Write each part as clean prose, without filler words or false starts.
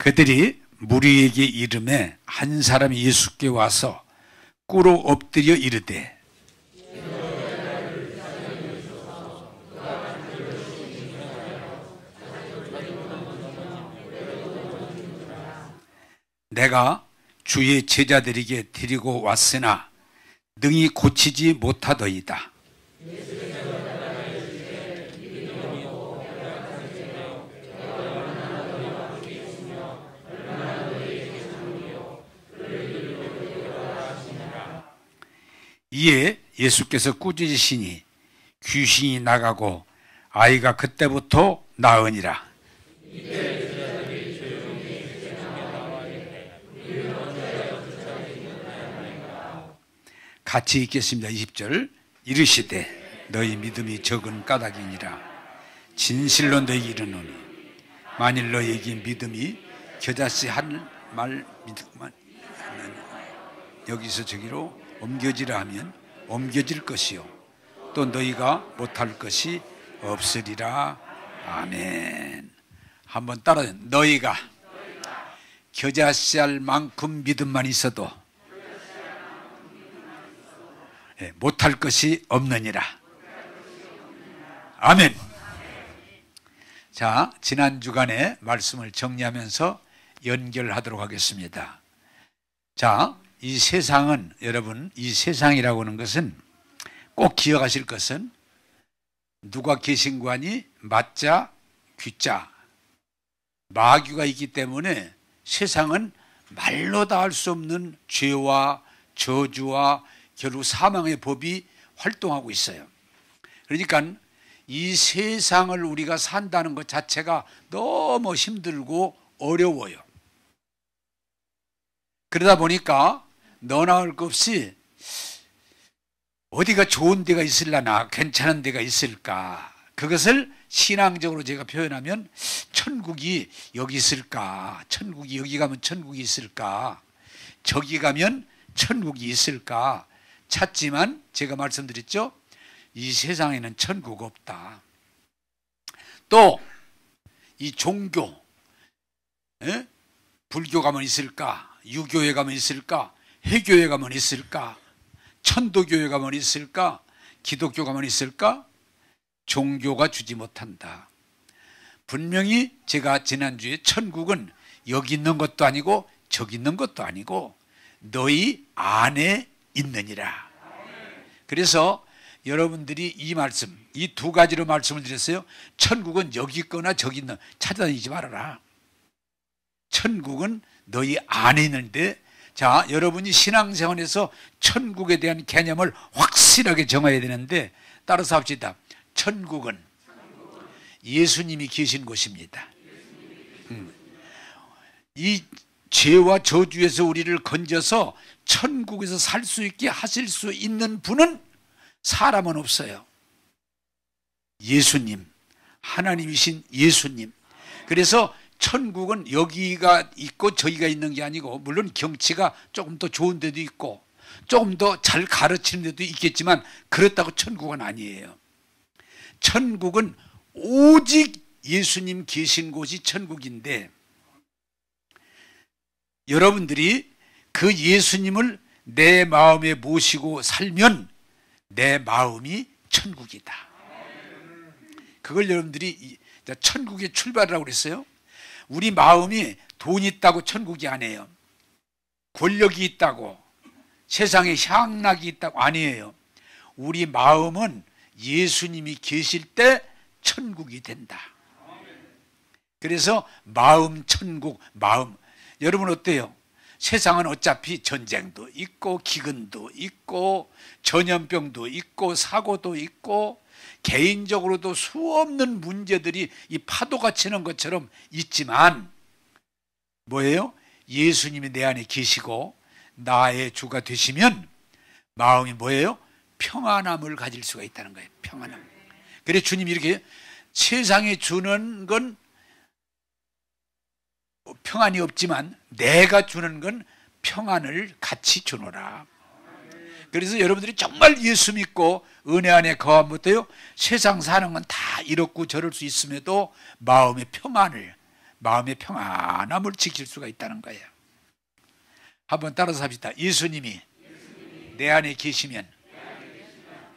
그들이 무리에게 이르매 한 사람이 예수께 와서 꿇어 엎드려 이르되 내가 주의 제자들에게 데리고 왔으나 능히 고치지 못하더이다. 이에 예수께서 꾸짖으시니 귀신이 나가고 아이가 그때부터 나으니라. 같이 읽겠습니다. 20절. 이르시되 너희 믿음이 적은 까닭이니라. 진실로 너희에게 이르노니 만일 너희에게 믿음이 겨자씨 한 말 믿음만 여기서 저기로 옮겨지라 하면 옮겨질 것이요 또 너희가 못할 것이 없으리라. 아멘. 한번 따라해. 너희가 겨자씨알 만큼 믿음만 있어도 못할 것이 없느니라. 아멘. 자, 지난 주간에 말씀을 정리하면서 연결하도록 하겠습니다. 자, 이 세상은, 여러분, 이 세상이라고 하는 것은 꼭 기억하실 것은 누가 계신관이 마자, 귀자, 마귀가 있기 때문에 세상은 말로 다 할 수 없는 죄와 저주와 결국 사망의 법이 활동하고 있어요. 그러니까 이 세상을 우리가 산다는 것 자체가 너무 힘들고 어려워요. 그러다 보니까 너나 할 것 없이 어디가 좋은 데가 있을라나 괜찮은 데가 있을까, 그것을 신앙적으로 제가 표현하면 천국이 여기 있을까, 천국이 여기 가면 천국이 있을까, 저기 가면 천국이 있을까 찾지만 제가 말씀드렸죠. 이 세상에는 천국 없다. 또 이 종교, 불교 가면 있을까, 유교에 가면 있을까, 해교에 가면 있을까, 천도교에 가면 있을까, 기독교 가면 있을까? 종교가 주지 못한다. 분명히 제가 지난주에 천국은 여기 있는 것도 아니고 저기 있는 것도 아니고 너희 안에 있느니라. 그래서 여러분들이 이 말씀, 이 두 가지로 말씀을 드렸어요. 천국은 여기 있거나 저기 있는, 찾아다니지 말아라. 천국은 너희 안에 있는데, 자, 여러분이 신앙생활에서 천국에 대한 개념을 확실하게 정해야 되는데, 따라서 합시다. 천국은 예수님이 계신 곳입니다. 이 죄와 저주에서 우리를 건져서 천국에서 살 수 있게 하실 수 있는 분은, 사람은 없어요. 예수님, 하나님이신 예수님. 그래서 천국은 여기가 있고 저기가 있는 게 아니고, 물론 경치가 조금 더 좋은 데도 있고 조금 더 잘 가르치는 데도 있겠지만 그렇다고 천국은 아니에요. 천국은 오직 예수님 계신 곳이 천국인데, 여러분들이 그 예수님을 내 마음에 모시고 살면 내 마음이 천국이다. 그걸 여러분들이 천국의 출발이라고 그랬어요. 우리 마음이 돈 있다고 천국이 아니에요. 권력이 있다고, 세상에 향락이 있다고 아니에요. 우리 마음은 예수님이 계실 때 천국이 된다. 그래서 마음 천국, 마음. 여러분 어때요? 세상은 어차피 전쟁도 있고 기근도 있고 전염병도 있고 사고도 있고 개인적으로도 수없는 문제들이 이 파도가 치는 것처럼 있지만, 뭐예요? 예수님이 내 안에 계시고 나의 주가 되시면 마음이 뭐예요? 평안함을 가질 수가 있다는 거예요. 평안함. 그래서 주님이 이렇게 세상에 주는 건 평안이 없지만 내가 주는 건 평안을 같이 주노라. 그래서 여러분들이 정말 예수 믿고 은혜 안에 거하면 어때요? 세상 사는 건 다 이렇고 저럴 수 있음에도 마음의 평안을, 마음의 평안함을 지킬 수가 있다는 거예요. 한번 따라서 합시다. 예수님이 내 안에 계시면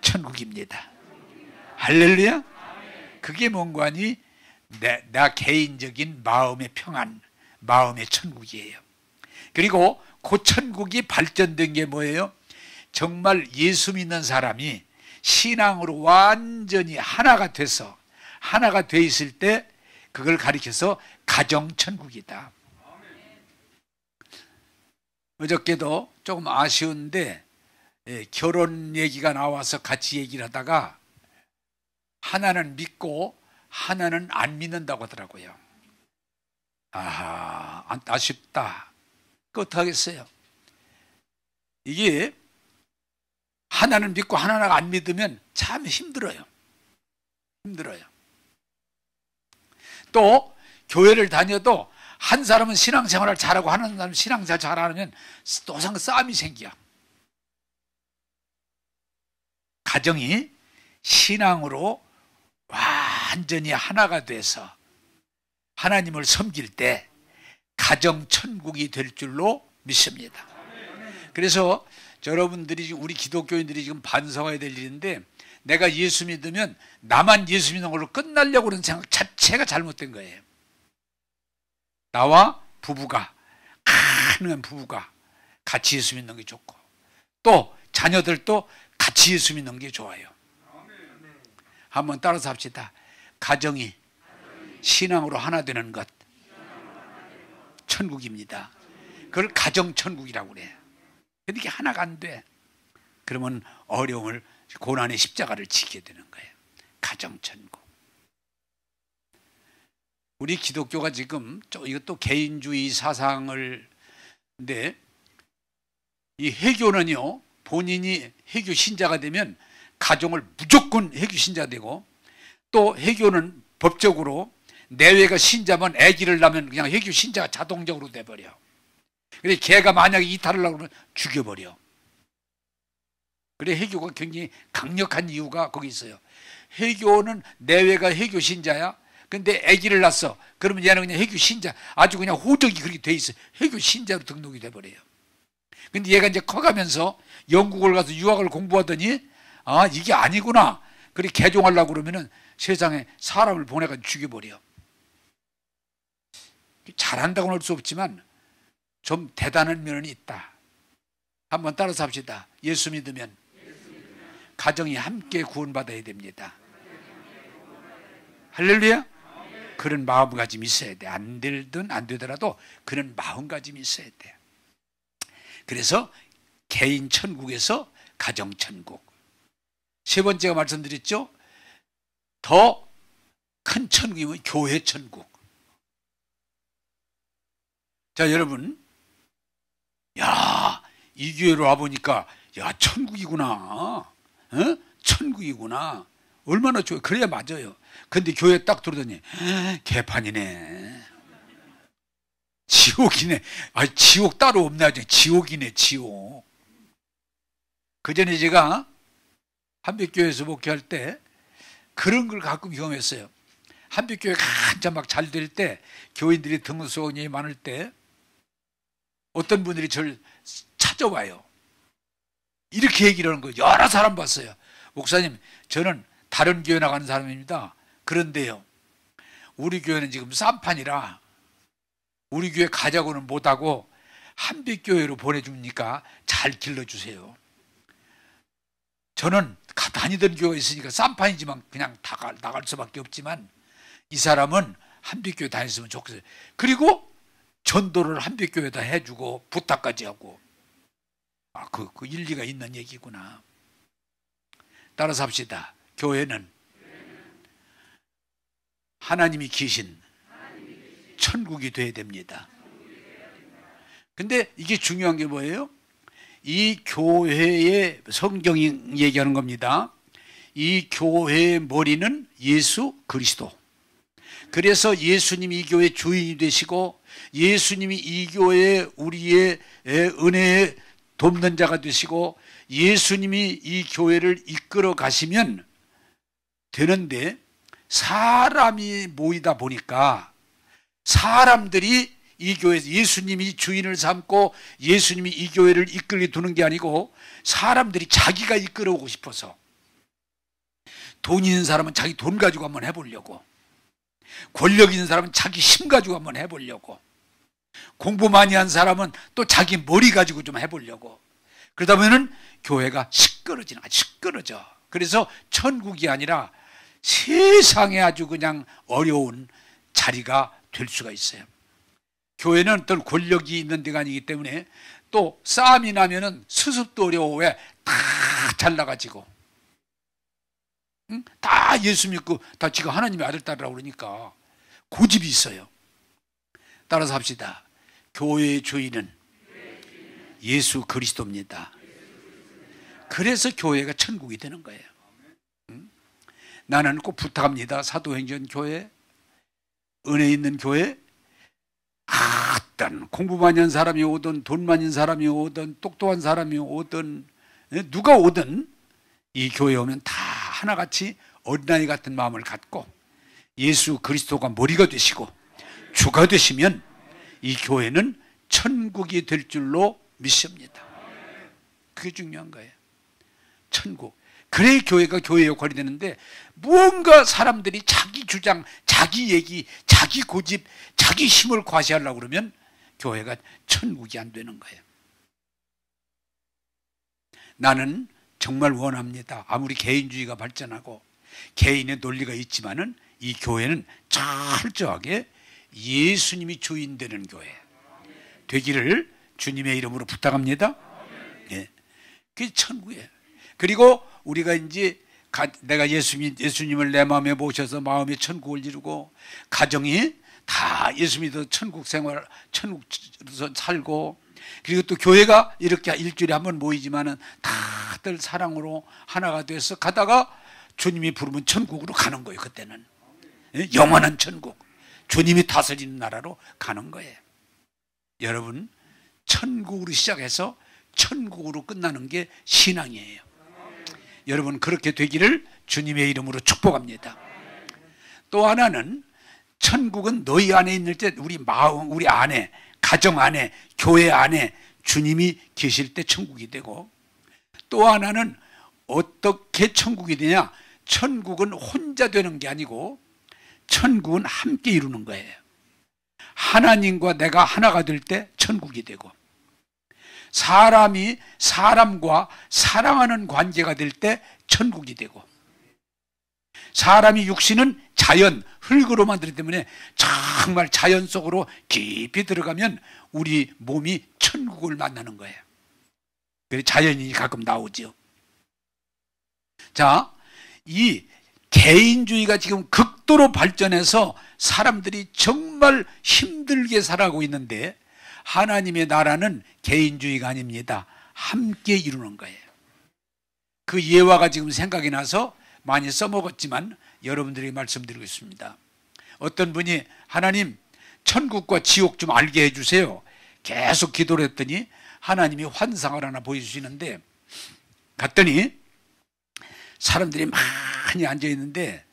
천국입니다. 할렐루야. 그게 뭔가니 나 개인적인 마음의 평안, 마음의 천국이에요. 그리고 그 천국이 발전된 게 뭐예요? 정말 예수 믿는 사람이 신앙으로 완전히 하나가 돼서, 하나가 돼 있을 때 그걸 가리켜서 가정천국이다. 어저께도 조금 아쉬운데 결혼 얘기가 나와서 같이 얘기를 하다가 하나는 믿고 하나는 안 믿는다고 하더라고요. 아쉽다. 그 어떡하겠어요? 이게 하나는 믿고 하나는 안 믿으면 참 힘들어요. 또 교회를 다녀도 한 사람은 신앙생활을 잘하고 하는 사람은 신앙생활 잘하면 또 항상 싸움이 생겨. 가정이 신앙으로 완전히 하나가 돼서 하나님을 섬길 때 가정천국이 될 줄로 믿습니다. 그래서 여러분들이, 우리 기독교인들이 지금 반성해야 될 일인데, 내가 예수 믿으면 나만 예수 믿는 걸로 끝나려고 그러는 생각 자체가 잘못된 거예요. 나와 부부가, 가능한 부부가 같이 예수 믿는 게 좋고, 또 자녀들도 같이 예수 믿는 게 좋아요. 한번 따라서 합시다. 가정이 신앙으로 하나 되는 것, 천국입니다. 그걸 가정천국이라고 그래요. 근데 이게 하나가 안 돼. 그러면 어려움을, 고난의 십자가를 지게 되는 거예요. 가정천국. 우리 기독교가 지금 이것도 개인주의 사상을, 근데 이 회교는요, 본인이 회교 신자가 되면 가정을 무조건 회교 신자가 되고, 또 회교는 법적으로 내외가 신자면 아기를 낳으면 그냥 회교 신자가 자동적으로 돼버려. 그래, 걔가 만약에 이탈을 하려고 그러면 죽여버려. 그래, 회교가 굉장히 강력한 이유가 거기 있어요. 회교는 내외가 회교 신자야. 근데 아기를 낳았어. 그러면 얘는 그냥 회교 신자, 아주 그냥 호적이 그렇게 돼 있어. 회교 신자로 등록이 돼버려요. 근데 얘가 이제 커가면서 영국을 가서 유학을 공부하더니, 이게 아니구나. 그래, 개종하려고 그러면은 세상에 사람을 보내가지고 죽여버려. 잘한다고는 할 수 없지만 좀 대단한 면은 있다. 한번 따라서 합시다. 예수 믿으면 가정이 함께 구원받아야 됩니다. 할렐루야. 그런 마음가짐이 있어야 돼. 안 되든 안 되더라도 그런 마음가짐이 있어야 돼. 그래서 개인 천국에서 가정 천국. 세 번째가 말씀드렸죠. 더 큰 천국이면 교회 천국. 자, 여러분, 야, 이 교회로 와보니까, 야, 천국이구나. 천국이구나. 얼마나 좋아요. 그래야 맞아요. 근데 교회 딱 들어오더니, 개판이네. 지옥이네. 지옥 따로 없네. 지옥이네, 지옥. 그 전에 제가 한빛교회에서 목회할 때 그런 걸 가끔 경험했어요. 한빛교회가 한참 막 잘 될 때, 교인들이 등록수강이 많을 때, 어떤 분들이 저를 찾아와요. 이렇게 얘기를 하는 거예요. 여러 사람 봤어요. 목사님, 저는 다른 교회 나가는 사람입니다. 그런데요, 우리 교회는 지금 쌈판이라 우리 교회 가자고는 못하고 한빛교회로 보내줍니까? 잘 길러주세요. 저는 다니던 교회가 있으니까 쌈판이지만 그냥 나갈 수밖에 없지만, 이 사람은 한빛교회 다녔으면 좋겠어요. 그리고 전도를 한빛교회에다 해주고 부탁까지 하고. 그 일리가 있는 얘기구나. 따라서 합시다. 교회는 하나님이 계신 천국이 돼야 됩니다. 근데 이게 중요한 게 뭐예요? 이 교회의, 성경이 얘기하는 겁니다. 이 교회의 머리는 예수 그리스도. 그래서 예수님이 이 교회의 주인이 되시고, 예수님이 이 교회에 우리의 은혜의 돕는 자가 되시고, 예수님이 이 교회를 이끌어 가시면 되는데, 사람이 모이다 보니까 사람들이 이 교회에서 예수님이 주인을 삼고 예수님이 이 교회를 이끌게 두는 게 아니고 사람들이 자기가 이끌어오고 싶어서, 돈 있는 사람은 자기 돈 가지고 한번 해보려고, 권력 있는 사람은 자기 힘 가지고 한번 해보려고, 공부 많이 한 사람은 또 자기 머리 가지고 좀 해보려고, 그러다 보면은 교회가 시끄러져. 그래서 천국이 아니라 세상에 아주 그냥 어려운 자리가 될 수가 있어요. 교회는 어떤 권력이 있는 데가 아니기 때문에 또 싸움이 나면은 수습도 어려워. 왜? 다 잘 나가지고, 응? 다 예수 믿고 다 지금 하나님의 아들 딸이라고 그러니까 고집이 있어요. 따라서 합시다. 교회의 주인은 예수 그리스도입니다. 그래서 교회가 천국이 되는 거예요. 응? 나는 꼭 부탁합니다. 사도행전 교회, 은혜 있는 교회, 어떤 공부 많이 한 사람이 오든 돈 많은 사람이 오든 똑똑한 사람이 오든 누가 오든 이 교회에 오면 다 하나같이 어린아이 같은 마음을 갖고 예수 그리스도가 머리가 되시고 주가 되시면 이 교회는 천국이 될 줄로 믿습니다. 그게 중요한 거예요. 천국. 그래야 교회가 교회 역할이 되는데, 무언가 사람들이 자기 주장, 자기 얘기, 자기 고집, 자기 힘을 과시하려고 그러면 교회가 천국이 안 되는 거예요. 나는 정말 원합니다. 아무리 개인주의가 발전하고 개인의 논리가 있지만은 이 교회는 철저하게 예수님이 주인 되는 교회 되기를 주님의 이름으로 부탁합니다. 예. 그게 천국이에요. 그리고 우리가 이제 내가 예수님을 내 마음에 모셔서 마음의 천국을 이루고 가정이 다 예수 믿어 천국 생활, 천국에서 살고, 그리고 또 교회가 이렇게 일주일에 한 번 모이지만은 다들 사랑으로 하나가 돼서 가다가 주님이 부르면 천국으로 가는 거예요. 그때는 영원한 천국, 주님이 다스리는 나라로 가는 거예요. 여러분, 천국으로 시작해서 천국으로 끝나는 게 신앙이에요. 여러분, 그렇게 되기를 주님의 이름으로 축복합니다. 또 하나는, 천국은 너희 안에 있을 때, 우리 마음, 우리 안에, 가정 안에, 교회 안에 주님이 계실 때 천국이 되고, 또 하나는 어떻게 천국이 되냐? 천국은 혼자 되는 게 아니고 천국은 함께 이루는 거예요. 하나님과 내가 하나가 될 때 천국이 되고, 사람이 사람과 사랑하는 관계가 될 때 천국이 되고, 사람이 육신은 자연, 흙으로 만들기 때문에 정말 자연 속으로 깊이 들어가면 우리 몸이 천국을 만나는 거예요. 그래서 자연인이 가끔 나오죠. 자, 이 개인주의가 지금 극도로 발전해서 사람들이 정말 힘들게 살아가고 있는데, 하나님의 나라는 개인주의가 아닙니다. 함께 이루는 거예요. 그 예화가 지금 생각이 나서 많이 써먹었지만 여러분들에게 말씀드리겠습니다. 어떤 분이 하나님, 천국과 지옥 좀 알게 해주세요. 계속 기도를 했더니 하나님이 환상을 하나 보여주시는데, 갔더니 사람들이 많이 앉아있는데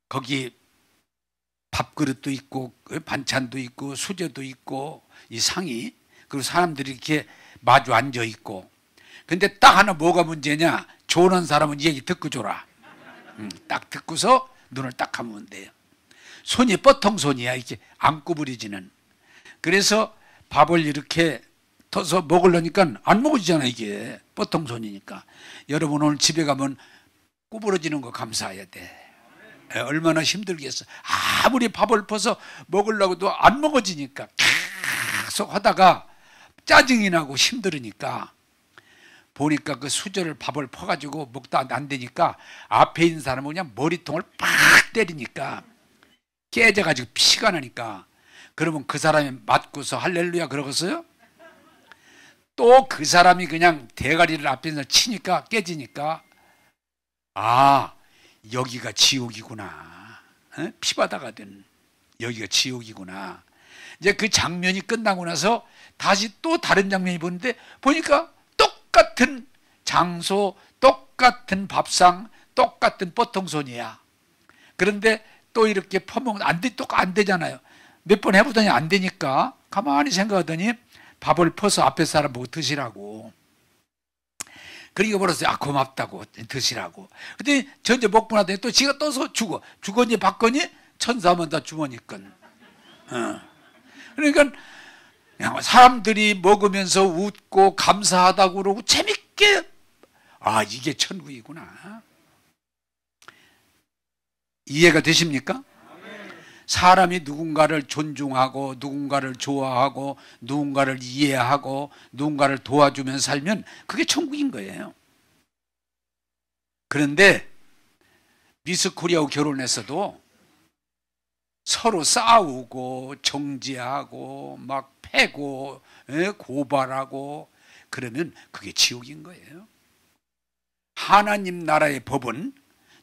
거기 밥그릇도 있고 반찬도 있고 수저도 있고 이 상이, 그리고 사람들이 이렇게 마주 앉아있고, 근데 딱 하나 뭐가 문제냐? 조는 사람은 이 얘기 듣고 줘라. 딱 듣고서 눈을 딱 감으면 돼요. 손이 뻗통손이야. 이렇게 안 구부리지는. 그래서 밥을 이렇게 터서 먹으려니까 안 먹어지잖아. 이게 뻗통손이니까. 여러분 오늘 집에 가면 구부러지는 거 감사해야 돼. 얼마나 힘들겠어. 아무리 밥을 퍼서 먹으려고도 안 먹어지니까 계속 하다가 짜증이 나고 힘들으니까, 보니까 그 수저를 밥을 퍼가지고 먹다 안 되니까 앞에 있는 사람은 그냥 머리통을 팍 때리니까 깨져가지고 피가 나니까, 그러면 그 사람이 맞고서 할렐루야 그러겠어요? 또 그 사람이 그냥 대가리를 앞에서 치니까 깨지니까, 아, 여기가 지옥이구나. 피바다가 된 여기가 지옥이구나. 이제 그 장면이 끝나고 나서 다시 또 다른 장면이 보는데, 보니까 똑같은 장소, 똑같은 밥상, 똑같은 뻗통손이야. 그런데 또 이렇게 퍼먹으면 안 되잖아요. 몇 번 해보더니 안 되니까 가만히 생각하더니 밥을 퍼서 앞에 사람 보고 드시라고. 그러니까 벌었어요. 아, 고맙다고 드시라고. 근데 저 이제 먹고 나더니 또 지가 떠서 주거니 받거니 천사면 다 주머니까. 그러니까 사람들이 먹으면서 웃고 감사하다고 그러고 재밌게, 아, 이게 천국이구나. 이해가 되십니까? 사람이 누군가를 존중하고 누군가를 좋아하고 누군가를 이해하고 누군가를 도와주면 살면 그게 천국인 거예요. 그런데 미스 코리아하고 결혼해서도 서로 싸우고 정죄하고 막 패고 고발하고 그러면 그게 지옥인 거예요. 하나님 나라의 법은,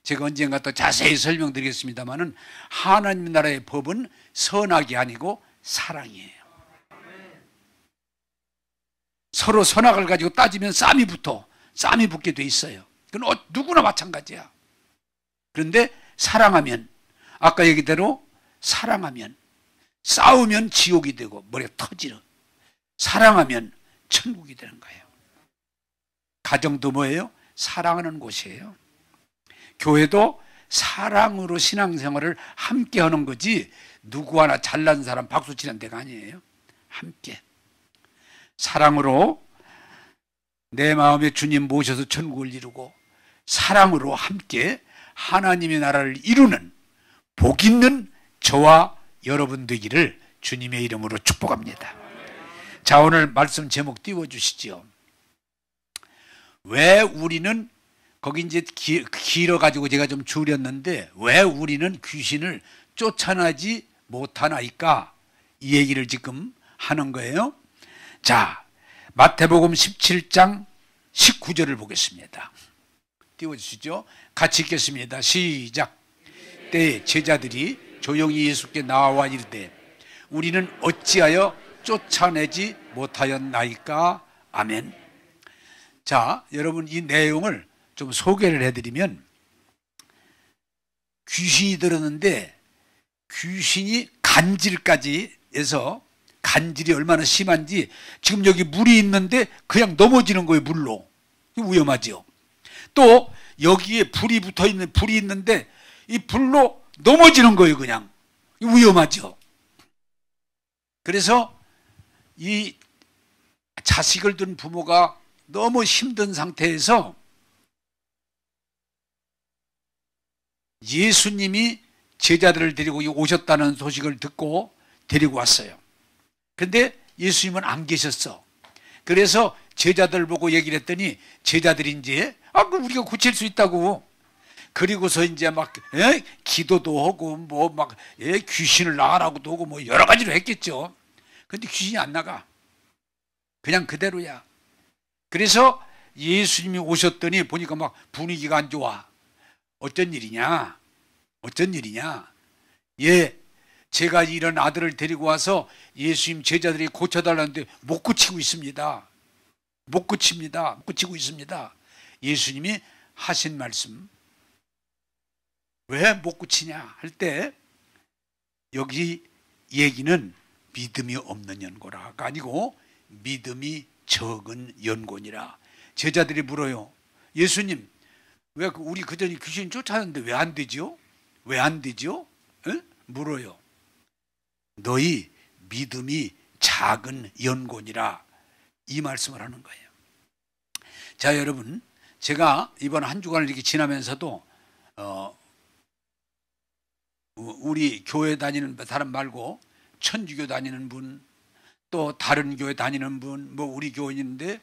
제가 언젠가 또 자세히 설명드리겠습니다만은, 하나님 나라의 법은 선악이 아니고 사랑이에요. 서로 선악을 가지고 따지면 싸움이 붙게 돼 있어요. 그건 누구나 마찬가지야. 그런데 사랑하면, 아까 얘기대로 사랑하면, 싸우면 지옥이 되고 머리가 터지는, 사랑하면 천국이 되는 거예요. 가정도 뭐예요? 사랑하는 곳이에요. 교회도 사랑으로 신앙생활을 함께 하는 거지 누구 하나 잘난 사람 박수 치는 데가 아니에요. 함께 사랑으로 내 마음에 주님 모셔서 천국을 이루고 사랑으로 함께 하나님의 나라를 이루는 복 있는 저와 여러분 되기를 주님의 이름으로 축복합니다. 자, 오늘 말씀 제목 띄워주시죠. 왜 우리는, 거기 이제 길어가지고 제가 좀 줄였는데, 왜 우리는 귀신을 쫓아내지 못하나이까? 이 얘기를 지금 하는 거예요. 자, 마태복음 17장 19절을 보겠습니다. 띄워주시죠. 같이 읽겠습니다. 시작. 때에 제자들이 조용히 예수께 나와 이르되 우리는 어찌하여 쫓아내지 못하였나이까? 아멘. 자, 여러분, 이 내용을 좀 소개를 해드리면, 귀신이 들었는데 귀신이 간질까지 해서, 간질이 얼마나 심한지, 지금 여기 물이 있는데 그냥 넘어지는 거예요. 물로. 위험하죠. 또 여기에 불이 있는데 이 불로 넘어지는 거예요. 그냥 위험하죠. 그래서 이 자식을 둔 부모가 너무 힘든 상태에서 예수님이 제자들을 데리고 오셨다는 소식을 듣고 데리고 왔어요. 근데 예수님은 안 계셨어. 그래서 제자들 보고 얘기를 했더니 제자들이 이제 우리가 고칠 수 있다고. 그리고서 이제 막 기도도 하고 뭐 막 귀신을 나가라고도 하고 뭐 여러 가지로 했겠죠. 근데 귀신이 안 나가. 그냥 그대로야. 그래서 예수님이 오셨더니 보니까 막 분위기가 안 좋아. 어쩐 일이냐? 예, 제가 이런 아들을 데리고 와서 예수님 제자들이 고쳐달라는데 못 고치고 있습니다. 못 고치고 있습니다. 예수님이 하신 말씀, 왜 못 고치냐 할 때, 여기 얘기는 믿음이 없는 연고라가 아니고 믿음이 적은 연고니라. 제자들이 물어요. 예수님, 왜 우리 그전에 귀신 쫓아냈는데 왜 안 되죠? 왜 안 되죠? 물어요. 너희 믿음이 작은 연고니라, 이 말씀을 하는 거예요. 자, 여러분, 제가 이번 한 주간을 이렇게 지나면서도 우리 교회 다니는 사람 말고 천주교 다니는 분, 또 다른 교회 다니는 분, 뭐 우리 교인인데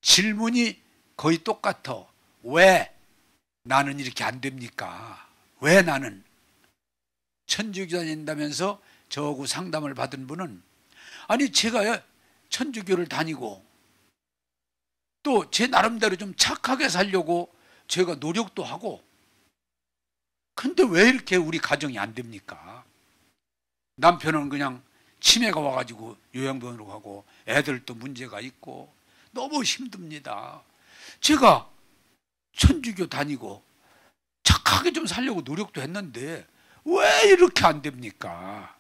질문이 거의 똑같아. 왜 나는 이렇게 안 됩니까? 왜 나는? 천주교 다닌다면서 저하고 상담을 받은 분은, 아니 제가 천주교를 다니고 또 제 나름대로 좀 착하게 살려고 제가 노력도 하고, 근데 왜 이렇게 우리 가정이 안 됩니까? 남편은 그냥 치매가 와가지고 요양병원으로 가고 애들도 문제가 있고 너무 힘듭니다. 제가 천주교 다니고 착하게 좀 살려고 노력도 했는데 왜 이렇게 안 됩니까?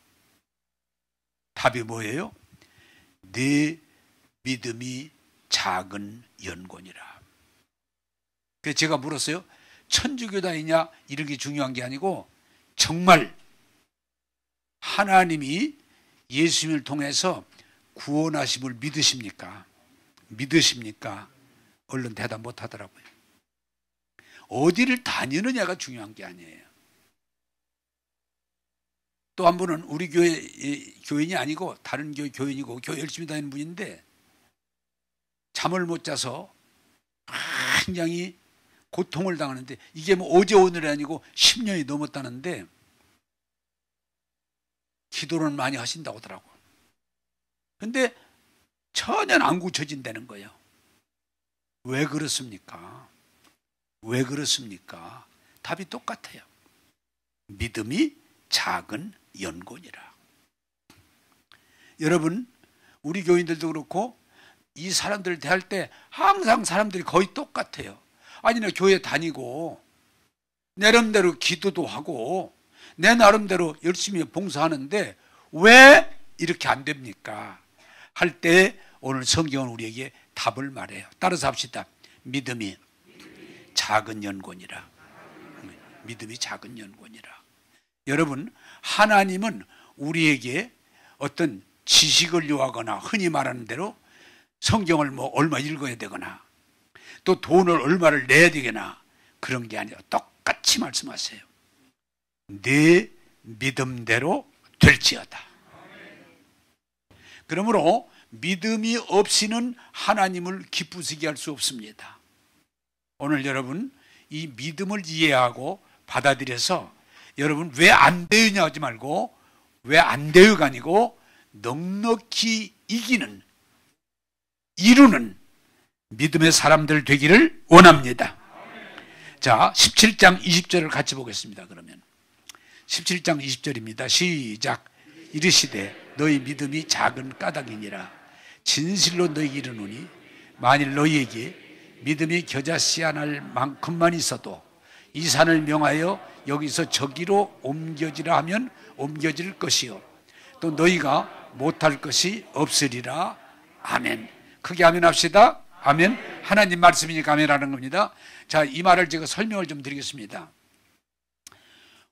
답이 뭐예요? 내 믿음이 작은 연곤이라. 그래서 제가 물었어요. 천주교다이냐 이런 게 중요한 게 아니고 정말 하나님이 예수님을 통해서 구원하심을 믿으십니까? 믿으십니까? 얼른 대답 못 하더라고요. 어디를 다니느냐가 중요한 게 아니에요. 또 한 분은 우리 교회 교인이 아니고 다른 교회 교인이고 교회 열심히 다니는 분인데 잠을 못 자서 굉장히 고통을 당하는데 이게 뭐 어제 오늘이 아니고 10년이 넘었다는데 기도는 많이 하신다고 하더라고요. 근데 전혀 안 고쳐진다는 거예요. 왜 그렇습니까? 왜 그렇습니까? 답이 똑같아요. 믿음이 작은 연곤이라. 여러분, 우리 교인들도 그렇고 이 사람들을 대할 때 항상 사람들이 거의 똑같아요. 아니, 나 교회 다니고 내 나름대로 기도도 하고 내 나름대로 열심히 봉사하는데 왜 이렇게 안 됩니까? 할 때 오늘 성경은 우리에게 답을 말해요. 따라서 합시다. 믿음이 작은 연곤이라. 믿음이 작은 연곤이라. 여러분, 하나님은 우리에게 어떤 지식을 요하거나 흔히 말하는 대로 성경을 뭐 얼마 읽어야 되거나 또 돈을 얼마를 내야 되거나 그런 게 아니라 똑같이 말씀하세요. 내 믿음대로 될지어다. 그러므로 믿음이 없이는 하나님을 기쁘시게 할 수 없습니다. 오늘 여러분 이 믿음을 이해하고 받아들여서 여러분 왜 안 되느냐 하지 말고 왜 안 돼요가 아니고 넉넉히 이기는 이루는 믿음의 사람들 되기를 원합니다. 자, 17장 20절을 같이 보겠습니다. 그러면 17장 20절입니다. 시작. 이르시되 너희 믿음이 작은 까닭이니라. 진실로 너희에게 이르노니 만일 너희에게 믿음이 겨자씨 하나를 만큼만 있어도 이 산을 명하여 여기서 저기로 옮겨지라 하면 옮겨질 것이요 또 너희가 못할 것이 없으리라. 아멘. 크게 아멘 합시다. 아멘. 하나님 말씀이니까 아멘하는 겁니다. 자, 이 말을 제가 설명을 좀 드리겠습니다.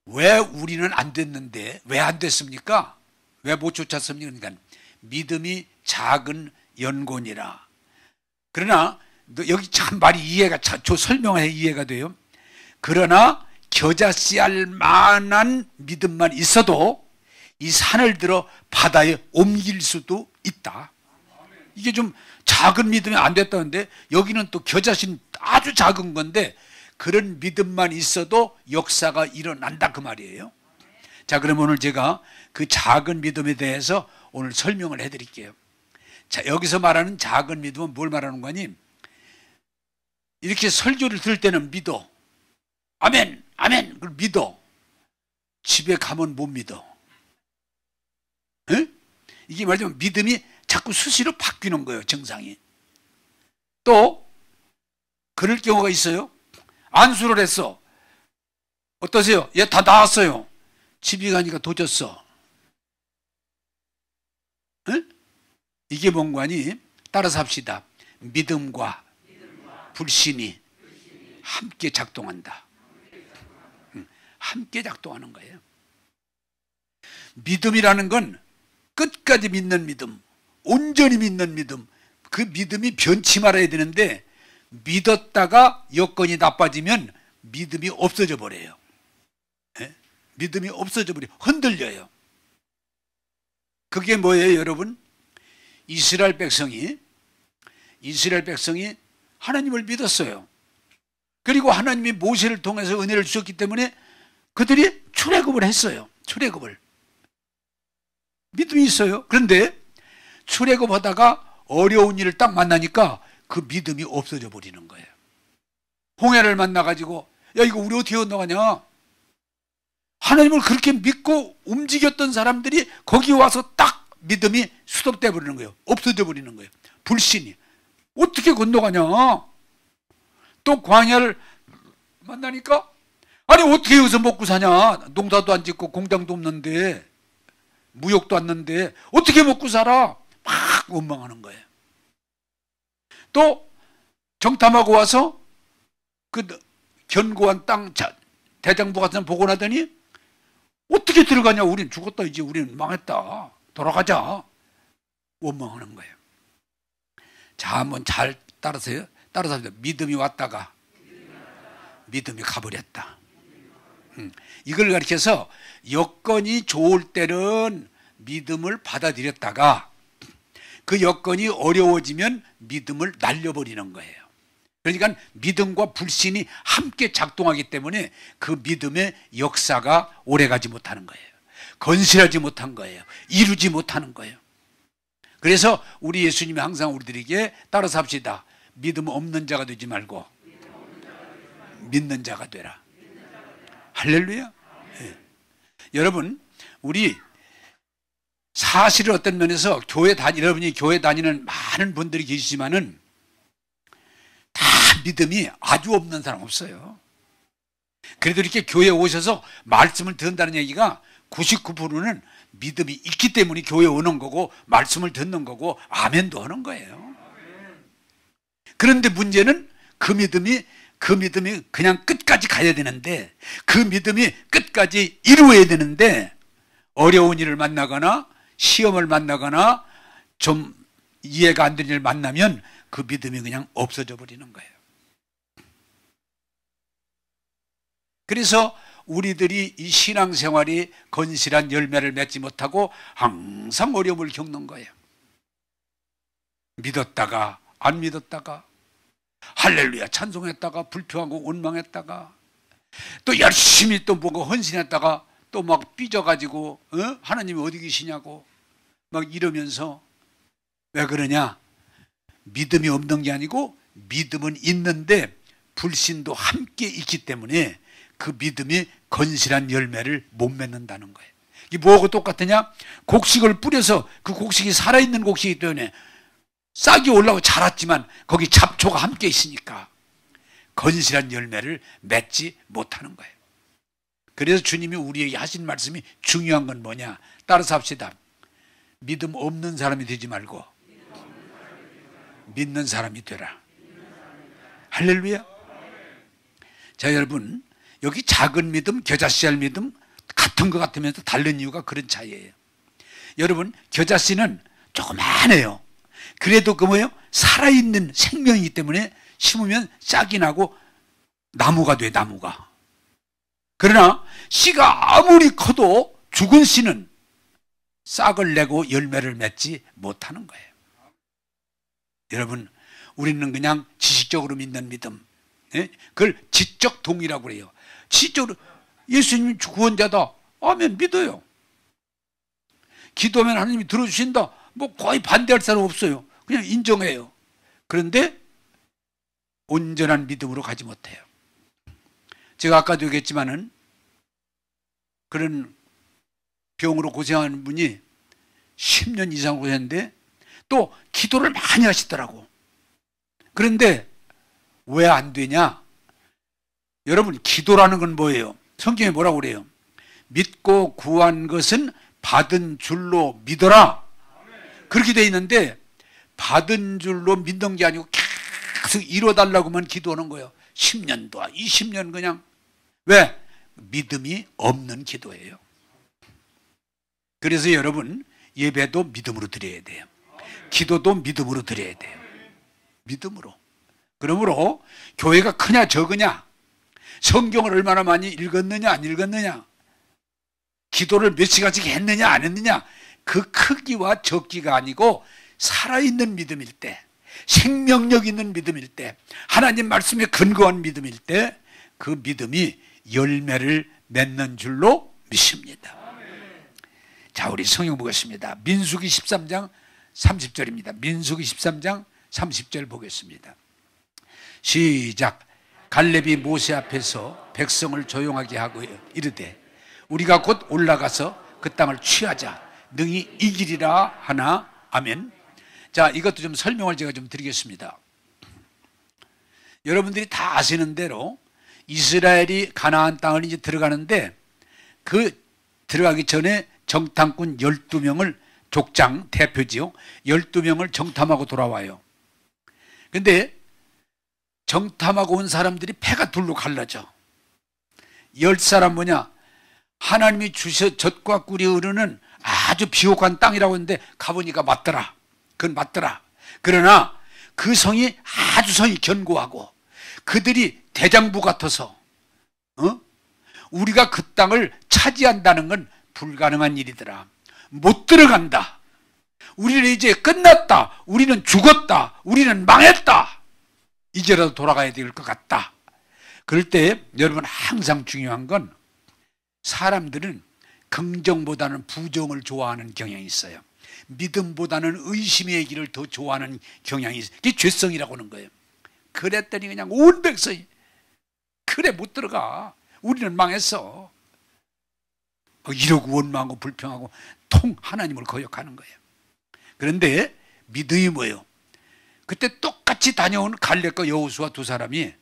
왜 우리는 안 됐는데 왜 안 됐습니까? 왜 못 쫓았습니까? 그러니까 믿음이 작은 연곤이라. 그러나 여기 참 말이 이해가 설명해 이해가 돼요. 그러나 겨자씨알 만한 믿음만 있어도 이 산을 들어 바다에 옮길 수도 있다. 이게 좀 작은 믿음이 안 됐다는데 여기는 또 겨자씨는 아주 작은 건데 그런 믿음만 있어도 역사가 일어난다 그 말이에요. 자, 그럼 오늘 제가 그 작은 믿음에 대해서 오늘 설명을 해드릴게요. 자, 여기서 말하는 작은 믿음은 뭘 말하는 거니? 이렇게 설교를 들을 때는 믿어. 아멘, 아멘. 그걸 믿어. 집에 가면 못 믿어. 에? 이게 말하자면 믿음이 자꾸 수시로 바뀌는 거예요, 증상이. 또 그럴 경우가 있어요. 안수를 했어. 어떠세요? 얘 다 나았어요. 집에 가니까 도졌어. 에? 이게 뭔가니? 따라서 합시다. 믿음과 불신이 함께 작동한다. 함께 작동하는 거예요. 믿음이라는 건 끝까지 믿는 믿음, 온전히 믿는 믿음, 그 믿음이 변치 말아야 되는데 믿었다가 여건이 나빠지면 믿음이 없어져 버려요. 예? 믿음이 없어져 버려요. 흔들려요. 그게 뭐예요, 여러분? 이스라엘 백성이 하나님을 믿었어요. 그리고 하나님이 모세를 통해서 은혜를 주셨기 때문에 그들이 출애굽을 했어요. 출애굽을. 믿음이 있어요. 그런데 출애굽하다가 어려운 일을 딱 만나니까 그 믿음이 없어져 버리는 거예요. 홍해를 만나가지고 야, 이거 우리 어떻게 건너가냐? 하나님을 그렇게 믿고 움직였던 사람들이 거기 와서 딱 믿음이 수독돼 버리는 거예요. 없어져 버리는 거예요. 불신이. 어떻게 건너가냐? 또 광야를 만나니까 아니 어떻게 여기서 먹고 사냐? 농사도 안 짓고 공장도 없는데 무역도 왔는데 어떻게 먹고 살아? 막 원망하는 거예요. 또 정탐하고 와서 그 견고한 땅 대장부 같은 데 보고 나더니 어떻게 들어가냐? 우린 죽었다. 이제 우리는 망했다. 돌아가자. 원망하는 거예요. 자, 한번 잘 따라서요. 따라서 믿음이 왔다가 믿음이 가버렸다. 이걸 가리켜서 여건이 좋을 때는 믿음을 받아들였다가 그 여건이 어려워지면 믿음을 날려버리는 거예요. 그러니까 믿음과 불신이 함께 작동하기 때문에 그 믿음의 역사가 오래가지 못하는 거예요. 건실하지 못한 거예요. 이루지 못하는 거예요. 그래서 우리 예수님이 항상 우리들에게 따라서 합시다. 믿음 없는 자가 되지 말고 믿는 자가 되라. 할렐루야. 네. 여러분, 우리 사실은 어떤 면에서 여러분이 교회 다니는 많은 분들이 계시지만은 다 믿음이 아주 없는 사람 없어요. 그래도 이렇게 교회에 오셔서 말씀을 듣는다는 얘기가 99%는 믿음이 있기 때문에 교회에 오는 거고 말씀을 듣는 거고 아멘도 하는 거예요. 그런데 문제는 그 믿음이 그냥 끝까지 가야 되는데, 그 믿음이 끝까지 이루어야 되는데, 어려운 일을 만나거나 시험을 만나거나 좀 이해가 안 되는 일을 만나면 그 믿음이 그냥 없어져 버리는 거예요. 그래서 우리들이 이 신앙생활이 건실한 열매를 맺지 못하고 항상 어려움을 겪는 거예요. 믿었다가 안 믿었다가, 할렐루야 찬송했다가 불평하고 원망했다가, 또 열심히 또 뭔가 헌신했다가 또 막 삐져가지고 하나님이 어디 계시냐고 막 이러면서, 왜 그러냐? 믿음이 없는 게 아니고 믿음은 있는데 불신도 함께 있기 때문에 그 믿음이 건실한 열매를 못 맺는다는 거예요. 이게 뭐하고 똑같으냐? 곡식을 뿌려서 그 곡식이 살아있는 곡식이기 때문에 싹이 올라오고 자랐지만 거기 잡초가 함께 있으니까 건실한 열매를 맺지 못하는 거예요. 그래서 주님이 우리에게 하신 말씀이 중요한 건 뭐냐? 따라서 합시다. 믿음 없는 사람이 되지 말고 믿는 사람이 되라. 할렐루야. 자, 여러분, 여기 작은 믿음, 겨자씨알 믿음 같은 것 같으면서 다른 이유가 그런 차이예요. 여러분, 겨자씨는 조그만해요. 그래도 그 뭐예요? 살아있는 생명이기 때문에 심으면 싹이 나고 나무가 돼, 나무가. 그러나 씨가 아무리 커도 죽은 씨는 싹을 내고 열매를 맺지 못하는 거예요. 여러분, 우리는 그냥 지식적으로 믿는 믿음, 그걸 지적 동의라고 그래요. 지적으로 예수님이 구원자다, 아멘, 믿어요. 기도하면 하나님이 들어주신다, 뭐 거의 반대할 사람 없어요. 그냥 인정해요. 그런데 온전한 믿음으로 가지 못해요. 제가 아까도 얘기했지만은 그런 병으로 고생하는 분이 10년 이상 고생했는데 또 기도를 많이 하시더라고. 그런데 왜 안 되냐? 여러분, 기도라는 건 뭐예요? 성경에 뭐라고 그래요? 믿고 구한 것은 받은 줄로 믿어라. 그렇게 돼 있는데 받은 줄로 믿는 게 아니고 계속 이뤄달라고만 기도하는 거예요. 10년도 20년 그냥. 왜? 믿음이 없는 기도예요. 그래서 여러분, 예배도 믿음으로 드려야 돼요. 기도도 믿음으로 드려야 돼요. 믿음으로. 그러므로 교회가 크냐 적으냐, 성경을 얼마나 많이 읽었느냐 안 읽었느냐, 기도를 몇 시간씩 했느냐 안 했느냐, 그 크기와 적기가 아니고 살아있는 믿음일 때, 생명력 있는 믿음일 때, 하나님 말씀에 근거한 믿음일 때 그 믿음이 열매를 맺는 줄로 믿습니다. 자, 우리 성경 보겠습니다. 민수기 13장 30절입니다. 민수기 13장 30절 보겠습니다. 시작. 갈렙이 모세 앞에서 백성을 조용하게 하고 이르되 우리가 곧 올라가서 그 땅을 취하자 능히 이기리라 하나. 아멘. 자, 이것도 좀 설명을 제가 좀 드리겠습니다. 여러분들이 다 아시는 대로 이스라엘이 가나안 땅을 이제 들어가는데 그 들어가기 전에 정탐꾼 12명을 족장 대표지요. 12명을 정탐하고 돌아와요. 근데 정탐하고 온 사람들이 패가 둘로 갈라져. 10사람 뭐냐? 하나님이 주셔 젖과 꿀이 흐르는 아주 비옥한 땅이라고 했는데 가보니까 맞더라. 그건 맞더라. 그러나 그 성이 아주 성이 견고하고 그들이 대장부 같아서 우리가 그 땅을 차지한다는 건 불가능한 일이더라. 못 들어간다. 우리는 이제 끝났다. 우리는 죽었다. 우리는 망했다. 이제라도 돌아가야 될 것 같다. 그럴 때 여러분 항상 중요한 건 사람들은 긍정보다는 부정을 좋아하는 경향이 있어요. 믿음보다는 의심의 길을 더 좋아하는 경향이 있어요. 그게 죄성이라고 하는 거예요. 그랬더니 그냥 온 백성이 그래 못 들어가. 우리는 망했어. 이러고 원망하고 불평하고 통 하나님을 거역하는 거예요. 그런데 믿음이 뭐예요? 그때 똑같이 다녀온 갈렙과 여호수아 두 사람이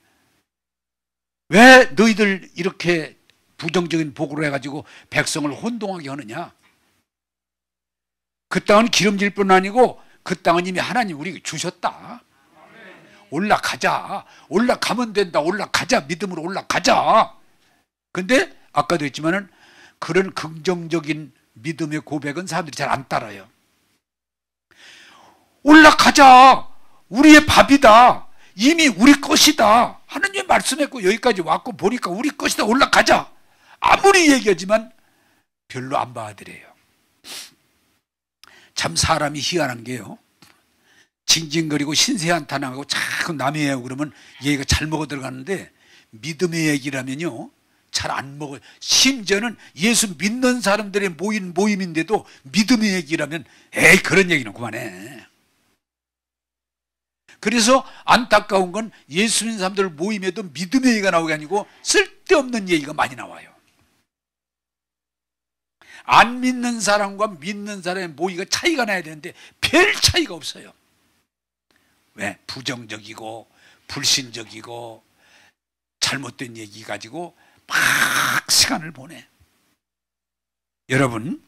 왜 너희들 이렇게 부정적인 보고를 해가지고 백성을 혼동하게 하느냐? 그 땅은 기름질 뿐 아니고 그 땅은 이미 하나님 우리에게 주셨다. 올라가자. 올라가면 된다. 올라가자. 믿음으로 올라가자. 근데 아까도 했지만은 그런 긍정적인 믿음의 고백은 사람들이 잘 안 따라요. 올라가자. 우리의 밥이다. 이미 우리 것이다. 하나님이 말씀했고 여기까지 왔고 보니까 우리 것이다. 올라가자. 아무리 얘기하지만 별로 안 받아들여요. 참 사람이 희한한 게요. 징징거리고 신세한탄하고 자꾸 남의 얘기하고 그러면 얘기가 잘 먹어 들어가는데 믿음의 얘기라면요. 잘 안 먹어요. 심지어는 예수 믿는 사람들의 모임인데도 믿음의 얘기라면 에이 그런 얘기는 그만해. 그래서 안타까운 건 예수 믿는 사람들 모임에도 믿음의 얘기가 나오게 아니고 쓸데없는 얘기가 많이 나와요. 안 믿는 사람과 믿는 사람의 모의가 차이가 나야 되는데 별 차이가 없어요. 왜? 부정적이고 불신적이고 잘못된 얘기 가지고 막 시간을 보내. 여러분,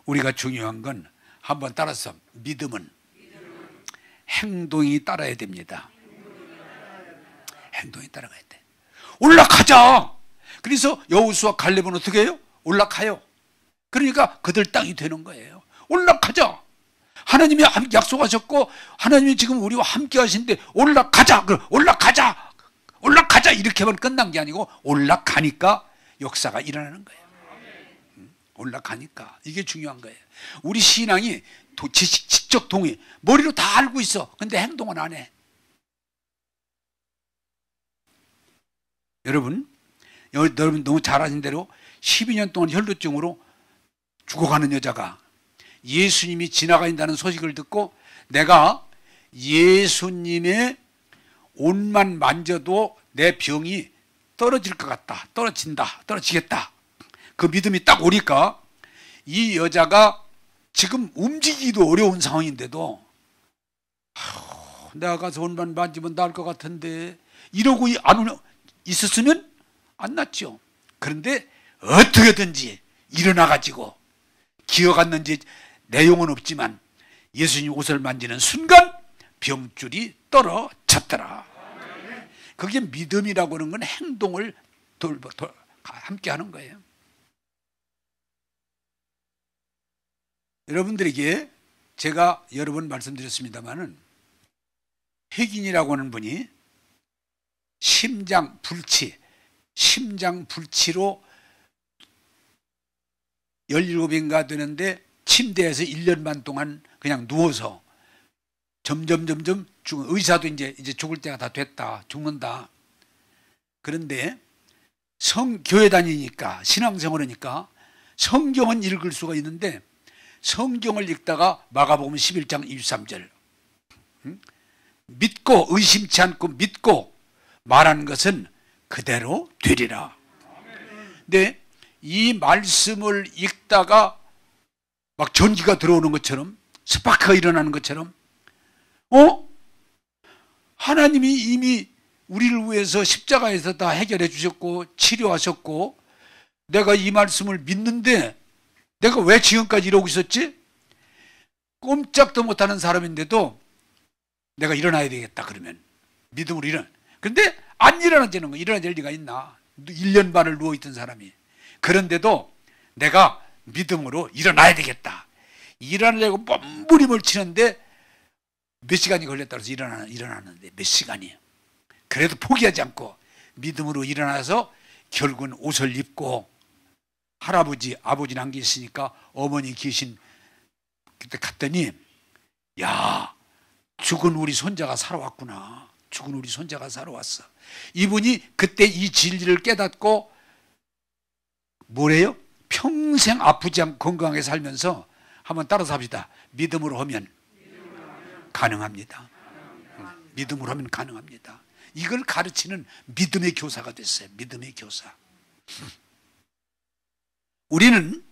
우리가 중요한 건 한번 따라서 믿음은 행동이 따라야 됩니다. 행동이 따라가야 돼. 올라가자. 그래서 여호수아 갈렙은 어떻게 해요? 올라가요. 그러니까 그들 땅이 되는 거예요. 올라가자. 하나님이 약속하셨고 하나님이 지금 우리와 함께 하신데 올라가자. 올라가자. 올라가자. 이렇게 하면 끝난 게 아니고 올라가니까 역사가 일어나는 거예요. 올라가니까. 이게 중요한 거예요. 우리 신앙이 지적 동의, 머리로 다 알고 있어. 근데 행동은 안 해. 여러분 너무 잘 아신 대로 12년 동안 혈루증으로 죽어가는 여자가 예수님이 지나가신다는 소식을 듣고 내가 예수님의 옷만 만져도 내 병이 떨어질 것 같다. 떨어지겠다. 그 믿음이 딱 오니까 이 여자가 지금 움직이기도 어려운 상황인데도 내가 가서 옷만 만지면 나을 것 같은데 이러고 안 있었으면 안 낫죠. 그런데 어떻게든지 일어나가지고 기어갔는지 내용은 없지만 예수님 옷을 만지는 순간 병줄이 떨어졌더라. 그게 믿음이라고 하는 건 행동을 함께 하는 거예요. 여러분들에게 제가 여러 번 말씀드렸습니다마는 혜긴이라고 하는 분이 심장 불치로 17인가 되는데 침대에서 1년 반 동안 그냥 누워서 점점 의사도 이제 죽을 때가 다 됐다. 죽는다. 그런데 교회 다니니까 신앙생활 하니까 성경은 읽을 수가 있는데 성경을 읽다가 마가복음 11장 23절 믿고 의심치 않고 믿고 말하는 것은 그대로 되리라. 근데 이 말씀을 읽다가 막 전기가 들어오는 것처럼 스파크가 일어나는 것처럼 하나님이 이미 우리를 위해서 십자가에서 다 해결해 주셨고 치료하셨고 내가 이 말씀을 믿는데 내가 왜 지금까지 이러고 있었지? 꼼짝도 못하는 사람인데도 내가 일어나야 되겠다 그러면 믿음으로 일어나. 그런데 안 일어나지는 거, 일어나질 리가 있나? 1년 반을 누워있던 사람이. 그런데도 내가 믿음으로 일어나야 되겠다. 일어나려고 몸부림을 치는데 몇 시간이 걸렸다고 해서 일어나는데 몇 시간이에요. 그래도 포기하지 않고 믿음으로 일어나서 결국은 옷을 입고 할아버지, 아버지는 안 계시니까 어머니 계신 그때 갔더니 야, 죽은 우리 손자가 살아왔구나. 죽은 우리 손자가 살아왔어. 이분이 그때 이 진리를 깨닫고 뭐래요? 평생 아프지 않고 건강하게 살면서 한번 따라서 합시다. 믿음으로 하면 가능합니다. 믿음으로 하면 가능합니다. 이걸 가르치는 믿음의 교사가 됐어요. 믿음의 교사. 우리는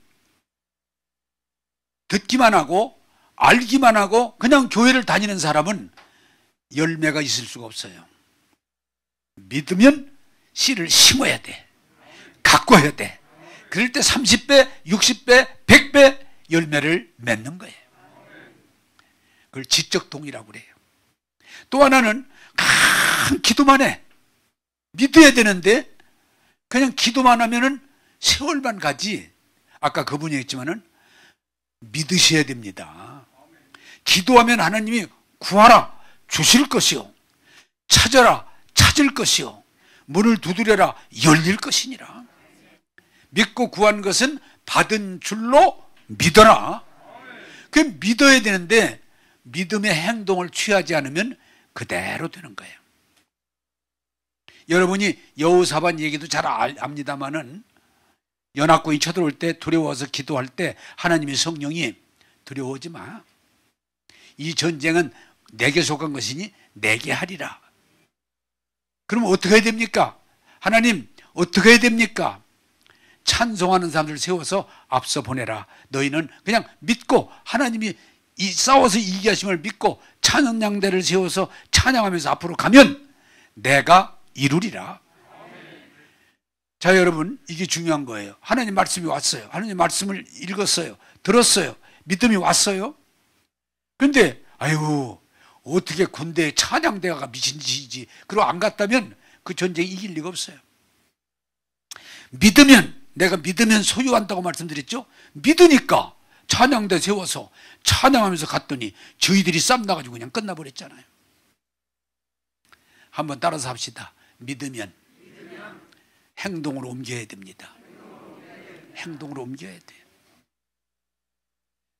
듣기만 하고 알기만 하고 그냥 교회를 다니는 사람은 열매가 있을 수가 없어요. 믿으면 씨를 심어야 돼. 가꿔야 돼. 그럴 때 30배, 60배, 100배 열매를 맺는 거예요. 그걸 지적 동의라고 그래요. 또 하나는 강 기도만 해. 믿어야 되는데 그냥 기도만 하면은 세월만 가지. 아까 그분이 했지만은 믿으셔야 됩니다. 기도하면 하나님이 구하라 주실 것이요, 찾아라 찾을 것이요, 문을 두드려라 열릴 것이니라. 믿고 구한 것은 받은 줄로 믿어라. 그 믿어야 되는데 믿음의 행동을 취하지 않으면 그대로 되는 거예요. 여러분이 여호사밧 얘기도 잘 압니다마는 연합군이 쳐들어올 때 두려워서 기도할 때 하나님의 성령이 두려워하지 마. 이 전쟁은 내게 속한 것이니 내게 하리라. 그럼 어떻게 해야 됩니까? 하나님 어떻게 해야 됩니까? 찬송하는 사람들 세워서 앞서 보내라. 너희는 그냥 믿고 하나님이 이 싸워서 이기게 하심을 믿고 찬양대를 세워서 찬양하면서 앞으로 가면 내가 이루리라. 자, 여러분, 이게 중요한 거예요. 하나님 말씀이 왔어요. 하나님 말씀을 읽었어요. 들었어요. 믿음이 왔어요. 근데 아유, 어떻게 군대에 찬양대가 미친 짓이지. 그러고 안 갔다면 그 전쟁이 이길 리가 없어요. 믿으면, 내가 믿으면 소유한다고 말씀드렸죠. 믿으니까 찬양대 세워서 찬양하면서 갔더니 저희들이 쌈 나가지고 그냥 끝나버렸잖아요. 한번 따라서 합시다. 믿으면 행동으로 옮겨야 됩니다. 행동으로 옮겨야 돼요.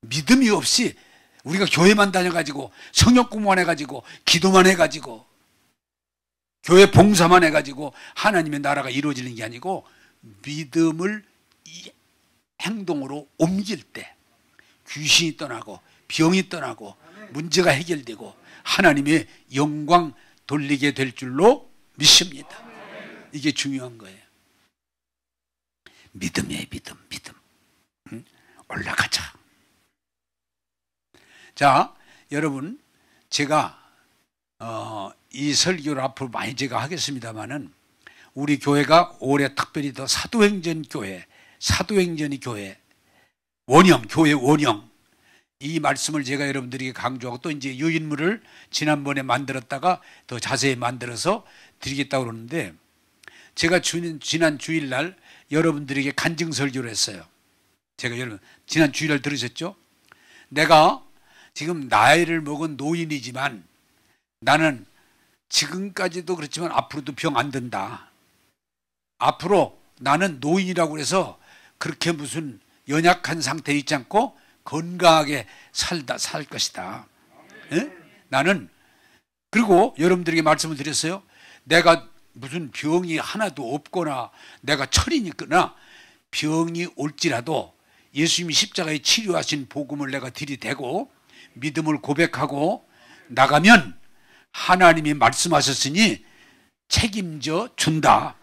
믿음이 없이 우리가 교회만 다녀가지고 성역 공부만 해가지고 기도만 해가지고 교회 봉사만 해가지고 하나님의 나라가 이루어지는 게 아니고 믿음을 행동으로 옮길 때 귀신이 떠나고 병이 떠나고 문제가 해결되고 하나님의 영광 돌리게 될 줄로 믿습니다. 이게 중요한 거예요. 믿음이에요. 믿음. 응? 올라가자. 자, 여러분, 제가 이 설교를 앞으로 많이 제가 하겠습니다만은 우리 교회가 올해 특별히 더 사도행전 교회, 사도행전이 교회 원형, 교회 원형, 이 말씀을 제가 여러분들에게 강조하고 또 이제 유인물을 지난번에 만들었다가 더 자세히 만들어서 드리겠다고 그러는데, 제가 지난 주일날 여러분들에게 간증 설교를 했어요. 제가 여러분 지난 주일날 들으셨죠? 내가 지금 나이를 먹은 노인이지만 나는 지금까지도 그렇지만 앞으로도 병 안 든다. 앞으로 나는 노인이라고 해서 그렇게 무슨 연약한 상태에 있지 않고 건강하게 살 것이다. 예? 나는, 그리고 여러분들에게 말씀을 드렸어요. 내가 무슨 병이 하나도 없거나 내가 철이니까 병이 올지라도 예수님이 십자가에 치료하신 복음을 내가 들이대고 믿음을 고백하고 나가면 하나님이 말씀하셨으니 책임져 준다.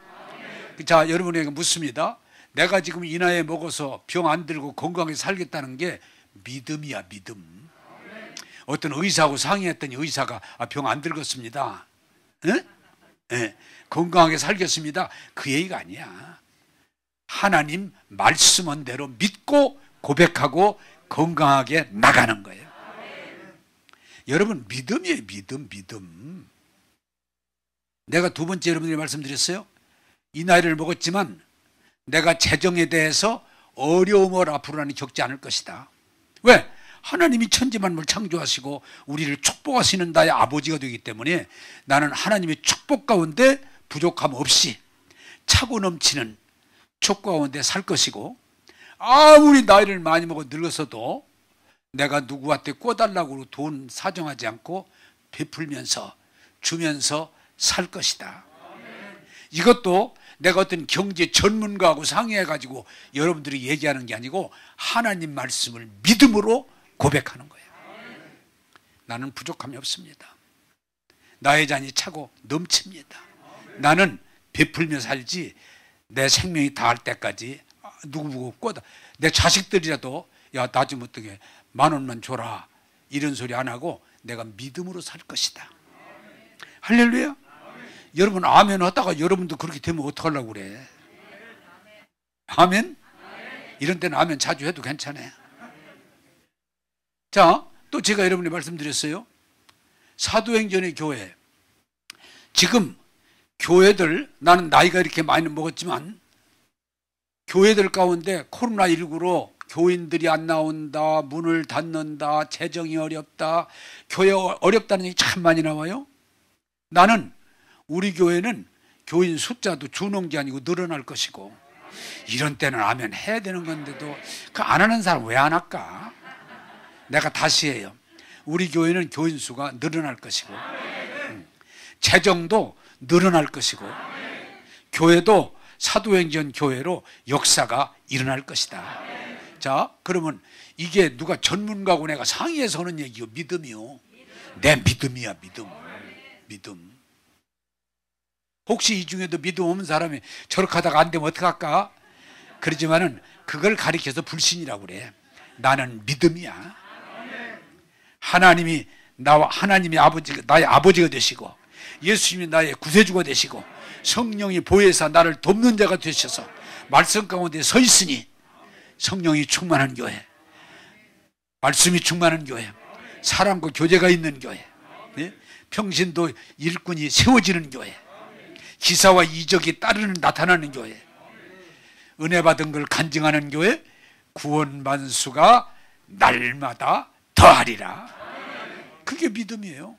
자, 여러분에게 묻습니다. 내가 지금 이 나이에 먹어서 병 안 들고 건강하게 살겠다는 게 믿음이야, 믿음. 어떤 의사하고 상의했더니 의사가 병 안 들겠습니다. 네? 네. 건강하게 살겠습니다. 그 얘기가 아니야. 하나님 말씀한 대로 믿고 고백하고 건강하게 나가는 거예요. 여러분, 믿음이에요. 믿음. 내가 두 번째 여러분들이 말씀드렸어요. 이 나이를 먹었지만 내가 재정에 대해서 어려움을 앞으로 나는 겪지 않을 것이다. 왜? 하나님이 천지만물 창조하시고 우리를 축복하시는 나의 아버지가 되기 때문에 나는 하나님의 축복 가운데 부족함 없이 차고 넘치는 축복 가운데 살 것이고, 아무리 나이를 많이 먹어 늙어서도 내가 누구한테 꿔달라고 돈 사정하지 않고 베풀면서 주면서 살 것이다. 이것도 내가 어떤 경제 전문가하고 상의해가지고 여러분들이 얘기하는 게 아니고 하나님 말씀을 믿음으로 고백하는 거예요. 나는 부족함이 없습니다. 나의 잔이 차고 넘칩니다. 나는 베풀며 살지 내 생명이 다할 때까지 누구 꿔다, 내 자식들이라도 야, 나 좀 어떻게 10,000원만 줘라 이런 소리 안 하고 내가 믿음으로 살 것이다. 할렐루야. 여러분 아멘 하다가 여러분도 그렇게 되면 어떡하려고 그래. 아멘. 이런 때는 아멘 자주 해도 괜찮아요. 자, 또 제가 여러분이 말씀드렸어요. 사도행전의 교회, 지금 교회들, 나는 나이가 이렇게 많이 먹었지만 교회들 가운데 코로나19로 교인들이 안 나온다, 문을 닫는다, 재정이 어렵다, 교회 어렵다는 얘기 참 많이 나와요. 나는 우리 교회는 교인 숫자도 주는 게 아니고 늘어날 것이고, 이런 때는 아멘 해야 되는 건데도 그 안 하는 사람 왜 안 할까? 내가 다시 해요. 우리 교회는 교인 수가 늘어날 것이고, 재정도 늘어날 것이고, 교회도 사도행전 교회로 역사가 일어날 것이다. 자, 그러면 이게 누가 전문가고 내가 상의해서 하는 얘기요? 믿음이요. 내 믿음이야, 믿음. 혹시 이 중에도 믿음 없는 사람이 저렇게 하다가 안 되면 어떡할까? 그러지만은 그걸 가리켜서 불신이라고 그래. 나는 믿음이야. 하나님이 나의 아버지가 되시고, 예수님이 나의 구세주가 되시고, 성령이 보혜사 나를 돕는 자가 되셔서 말씀 가운데 서 있으니, 성령이 충만한 교회, 말씀이 충만한 교회, 사랑과 교제가 있는 교회, 평신도 일꾼이 세워지는 교회, 기사와 이적이 나타나는 교회, 은혜 받은 걸 간증하는 교회, 구원받은 수가 날마다 더하리라. 그게 믿음이에요.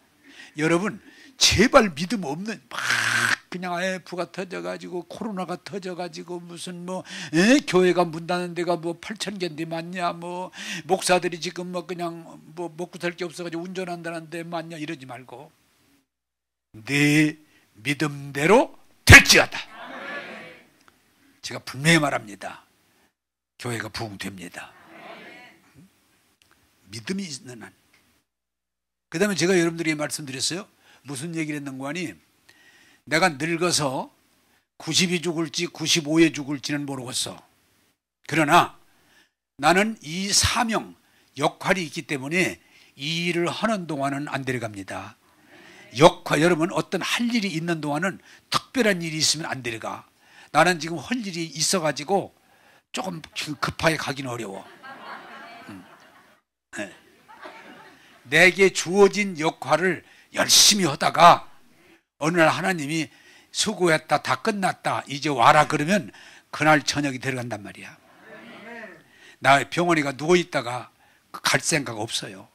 여러분 제발 믿음 없는, 막 그냥 IMF가 터져가지고 코로나가 터져가지고 무슨 교회가 문 닫는 데가 8,000개인데 맞냐, 목사들이 지금 그냥 먹고 살 게 없어가지고 운전한다는데 맞냐, 이러지 말고 네 믿음대로 될지어다. 제가 분명히 말합니다. 교회가 부흥됩니다. 믿음이 있는 한. 그 다음에 제가 여러분들에게 말씀드렸어요. 무슨 얘기를 했는가 하니, 내가 늙어서 90이 죽을지 95에 죽을지는 모르겠어. 그러나 나는 이 사명, 역할이 있기 때문에 이 일을 하는 동안은 안 데려갑니다. 여러분 어떤 할 일이 있는 동안은 특별한 일이 있으면 안 데려가. 나는 지금 할 일이 있어가지고 조금 급하게 가긴 어려워. 내게 주어진 역할을 열심히 하다가 어느 날 하나님이 수고했다, 다 끝났다, 이제 와라 그러면 그날 저녁이 들어간단 말이야. 나 병원에 가 누워있다가 갈 생각 없어요.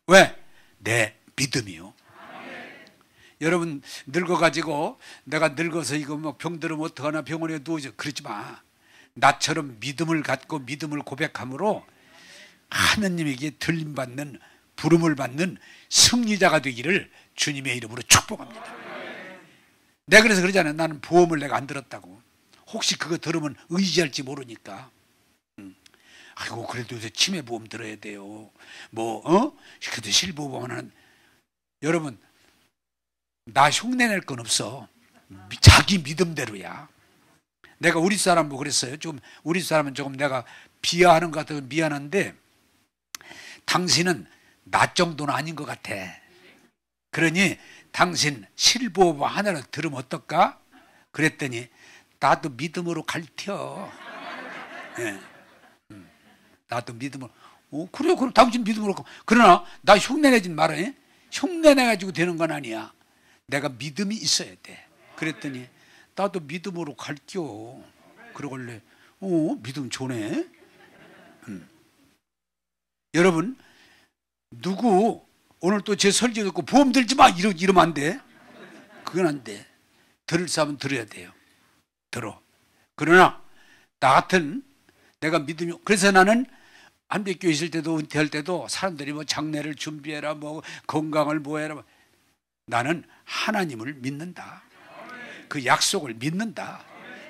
왜? 내 믿음이요. 여러분 늙어가지고 내가 늙어서 이거 병들으면 어떡하나 병원에 누워있어, 그러지 마. 나처럼 믿음을 갖고 믿음을 고백함으로 하느님에게 들림받는, 부름을 받는 승리자가 되기를 주님의 이름으로 축복합니다. 내가 그래서 그러잖아요. 나는 보험을 내가 안 들었다고. 혹시 그거 들으면 의지할지 모르니까. 아이고 그래도 요새 치매보험 들어야 돼요. 그래도 실보험은. 여러분 나 흉내낼 건 없어. 자기 믿음대로야. 내가 우리 사람 그랬어요. 좀 우리 사람은 조금 내가 비하하는 것 같아서 미안한데, 당신은 나 정도는 아닌 것 같아. 그러니 당신 실보험 하나를 들으면 어떨까? 그랬더니 나도 믿음으로 갈텨. 네. 나도 믿음으로. 그래요. 그럼 당신 믿음으로. 그러나 나 흉내내진 말아. 흉내내가지고 되는 건 아니야. 내가 믿음이 있어야 돼. 그랬더니 나도 믿음으로 갈겨. 그러길래 믿음 좋네. 여러분, 누구 오늘 또 제 설교 듣고 보험 들지 마 이러면 안 돼. 그건 안 돼. 들을 사람은 들어야 돼요. 들어. 그러나 나 같은 내가 믿음이, 그래서 나는 한백교회 있을 때도 은퇴할 때도 사람들이 뭐 장례를 준비해라, 뭐 건강을 뭐 해라, 나는 하나님을 믿는다. 그 약속을 믿는다.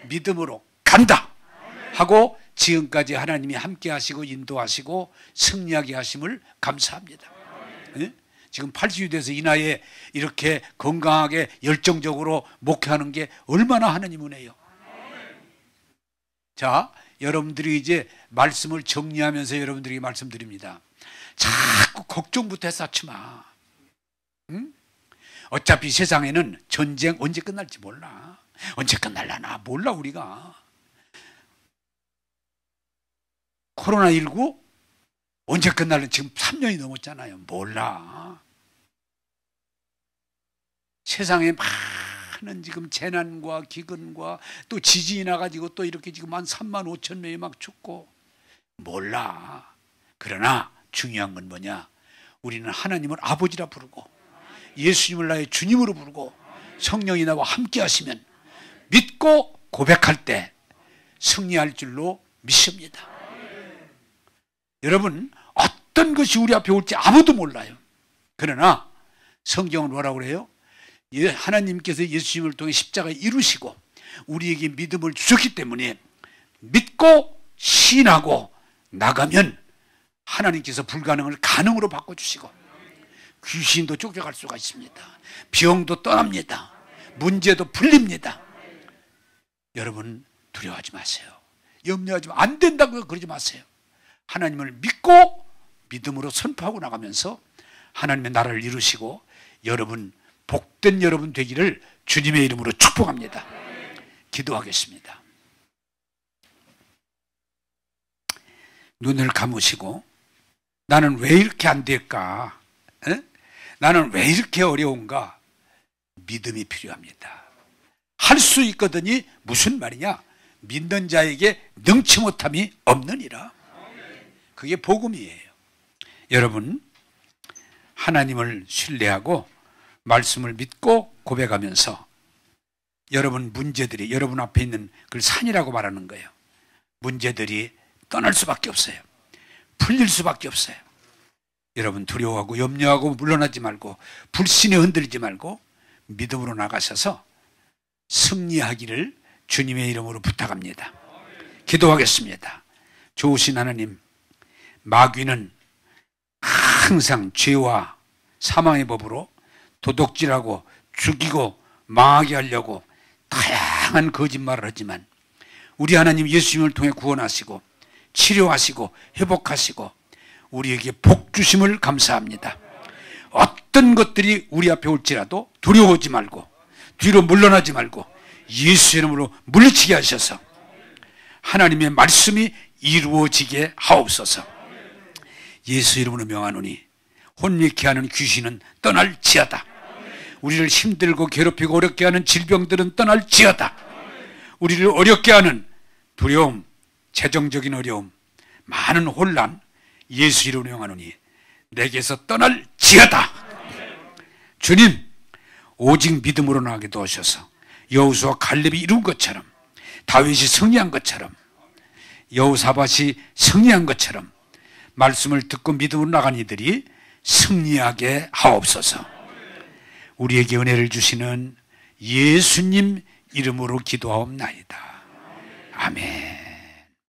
믿음으로 간다 하고 지금까지 하나님이 함께 하시고 인도하시고 승리하게 하심을 감사합니다. 네? 지금 80이 돼서 이 나이에 이렇게 건강하게 열정적으로 목회하는 게 얼마나 하나님 은혜요. 자, 여러분들이 이제 말씀을 정리하면서 여러분들에게 말씀드립니다. 자꾸 걱정부터 쌓지 마. 응? 어차피 세상에는 전쟁 언제 끝날지 몰라. 언제 끝날라나 몰라. 우리가 코로나19 언제 끝날는 지금 3년이 넘었잖아요. 몰라. 세상에 많은 지금 재난과 기근과 또 지진이 나가지고 또 이렇게 지금 한 3만 5천 명이 막 죽고 몰라. 그러나 중요한 건 뭐냐? 우리는 하나님을 아버지라 부르고 예수님을 나의 주님으로 부르고 성령이 나와 함께 하시면 믿고 고백할 때 승리할 줄로 믿습니다. 여러분, 어떤 것이 우리 앞에 올지 아무도 몰라요. 그러나 성경은 뭐라고 그래요? 하나님께서 예수님을 통해 십자가에 이루시고 우리에게 믿음을 주셨기 때문에 믿고 신하고 나가면 하나님께서 불가능을 가능으로 바꿔주시고 귀신도 쫓겨갈 수가 있습니다. 병도 떠납니다. 문제도 풀립니다. 여러분, 두려워하지 마세요. 염려하지 마. 안 된다고 그러지 마세요. 하나님을 믿고 믿음으로 선포하고 나가면서 하나님의 나라를 이루시고 여러분, 복된 여러분 되기를 주님의 이름으로 축복합니다. 기도하겠습니다. 눈을 감으시고 나는 왜 이렇게 안 될까? 에? 나는 왜 이렇게 어려운가? 믿음이 필요합니다. 할 수 있거든이 무슨 말이냐? 믿는 자에게 능치 못함이 없느니라. 그게 복음이에요. 여러분, 하나님을 신뢰하고 말씀을 믿고 고백하면서 여러분 문제들이 여러분 앞에 있는 그 산이라고 말하는 거예요. 문제들이 떠날 수밖에 없어요. 풀릴 수밖에 없어요. 여러분 두려워하고 염려하고 물러나지 말고 불신에 흔들리지 말고 믿음으로 나가셔서 승리하기를 주님의 이름으로 부탁합니다. 기도하겠습니다. 좋으신 하나님, 마귀는 항상 죄와 사망의 법으로 도둑질하고 죽이고 망하게 하려고 다양한 거짓말을 하지만 우리 하나님 예수님을 통해 구원하시고 치료하시고 회복하시고 우리에게 복 주심을 감사합니다. 어떤 것들이 우리 앞에 올지라도 두려워하지 말고 뒤로 물러나지 말고 예수 이름으로 물리치게 하셔서 하나님의 말씀이 이루어지게 하옵소서. 예수 이름으로 명하노니 혼미케 하는 귀신은 떠날지어다. 우리를 힘들고 괴롭히고 어렵게 하는 질병들은 떠날지어다. 우리를 어렵게 하는 두려움, 재정적인 어려움, 많은 혼란, 예수 이름으로 명하노니 내게서 떠날지어다. 주님, 오직 믿음으로 나가게 도와주셔서 여호수아 갈렙이 이룬 것처럼 다윗이 승리한 것처럼 여호사밧이 승리한 것처럼 말씀을 듣고 믿음으로 나간 이들이 승리하게 하옵소서. 우리에게 은혜를 주시는 예수님 이름으로 기도하옵나이다. 아멘.